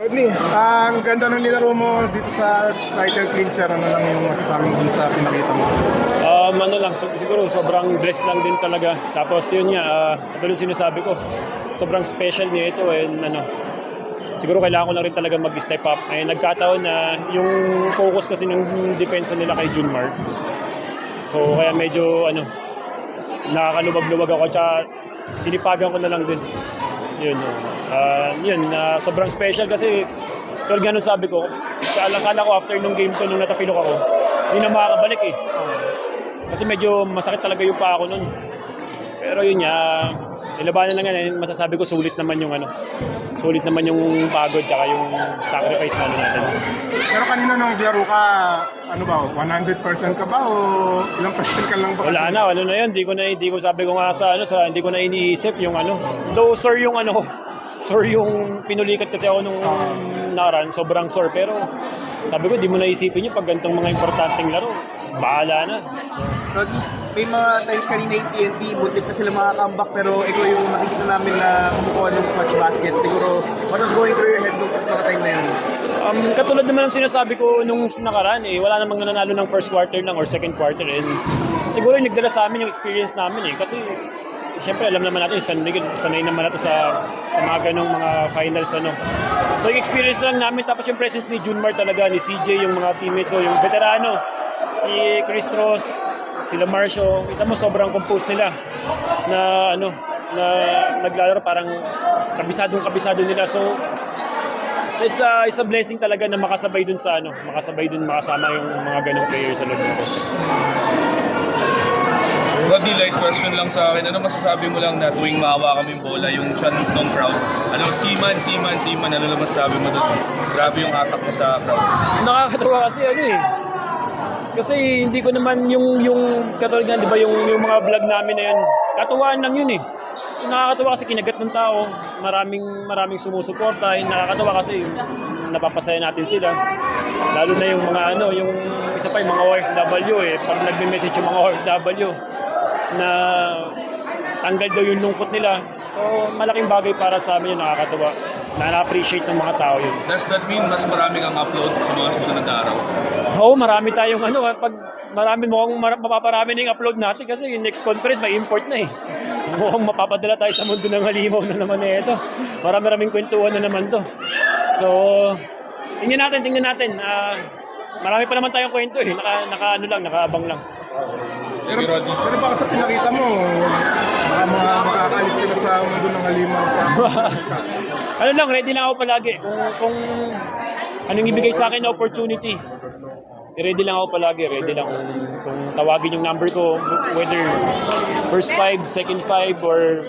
Rodney, ang ganda ng nilaro mo dito sa title clincher. Ano lang yung masasabi mo dun sa pinakita mo? Ano lang, siguro sobrang blessed lang din talaga. Tapos yun nga, katulad sinasabi ko, sobrang special niya ito and siguro kailangan ko lang rin talaga mag-step up. Nagkataon na yung focus kasi ng depensa nila kay Junmar. So kaya medyo nakakalubag-lubag ako tsaka sinipagan ko na lang din. Sobrang special kasi pero ganun sabi ko, kala ko after nung game ko, nung natapilok ako, hindi na makakabalik eh. Kasi medyo masakit talaga yung paa ko nun. Pero yun nga, nilabanan lang yan. Masasabi ko sulit naman yung pagod tsaka yung sacrifice natin. Pero kanina nung laro ka, 100% ka ba o ilang percent ka lang ba? Wala na yun. Hindi ko sabi ko nga hindi ko na iniisip yung Though sore yung pinulikat kasi ako nung nakaraan, sobrang sore. Pero sabi ko, di mo naisipin yun pag ganitong mga importanteng laro. Bahala na. Rodney, may mga times kanina yung TNT, butik na sila mga comeback pero ikaw yung nakikita namin na kumukuha ng clutch basket. Siguro, what was going through your head nung mga time na yun? Katulad naman ng sinasabi ko nung nakaraan wala namang nananalo ng first quarter lang or second quarter. And siguro yung nagdala sa amin yung experience namin kasi siyempre alam naman natin, sanay naman natin sa mga ganong mga finals. So yung experience lang namin, tapos yung presence ni Junmar talaga, ni CJ, yung mga teammates ko, yung veterano, si Chris Ross, sila Marcio, kita mo sobrang compose nila na naglalaro parang kabisado nila. So it's a blessing talaga na makasama yung mga ganong players sa loob nito. Rodney, light question lang sa akin. Ano masasabi mo lang na tuwing mahawa kami yung bola, yung chan ng crowd? Seaman, ano lang masasabi mo doon? Grabe yung attack mo sa crowd. Nakakatawa kasi kasi hindi ko naman yung katulad nga, di ba, yung mga vlog namin na yun, katuwaan lang yun So nakakatawa kasi kinagat ng tao, maraming sumusuporta, nakakatawa kasi napapasaya natin sila. Lalo na yung mga yung isa pa yung mga OFW pag nagme-message yung mga OFW na tanggal daw yung lungkot nila. So malaking bagay para sa amin yun, nakakatawa. Na-appreciate ng mga tao yun. Does that mean mas marami kang upload sa mga susunod na araw? Oo, marami tayong pag mukhang mapaparami na yung upload natin kasi yung next conference may import na Mukhang mapapadala tayo sa mundo ng halimaw na naman ito. Maraming kwentuhan na naman to. So, tingnan natin. Marami pa naman tayong kwento nakaabang lang. Pero baka sa pinakita mo, baka makakaalis ka na sa mundo ng halimaw Ready lang ako palagi. Kung anong ibigay sa akin na opportunity, ready lang ako palagi. Ready lang kung tawagin yung number ko, whether first 5, second 5, or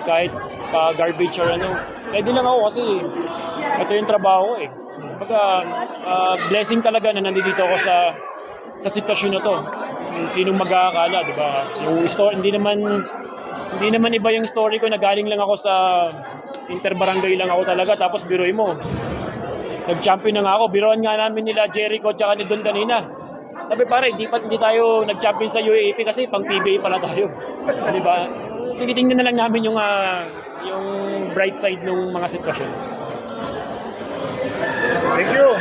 kahit pa garbage or ready lang ako kasi ito yung trabaho blessing talaga na nandito ako sa sitwasyon na to. Sinong mag-aakala, di ba? Yung story, hindi naman iba yung story ko na galing lang ako sa interbarangay lang ako talaga, tapos biruin mo. Nag-champion na nga ako. Biruan nga namin nila Jericho at ni Don kanina. Sabi pare, hindi tayo nag-champion sa UAAP kasi pang PBA pala tayo. Di ba? Tinitingnan na lang namin yung bright side ng mga sitwasyon. Thank you.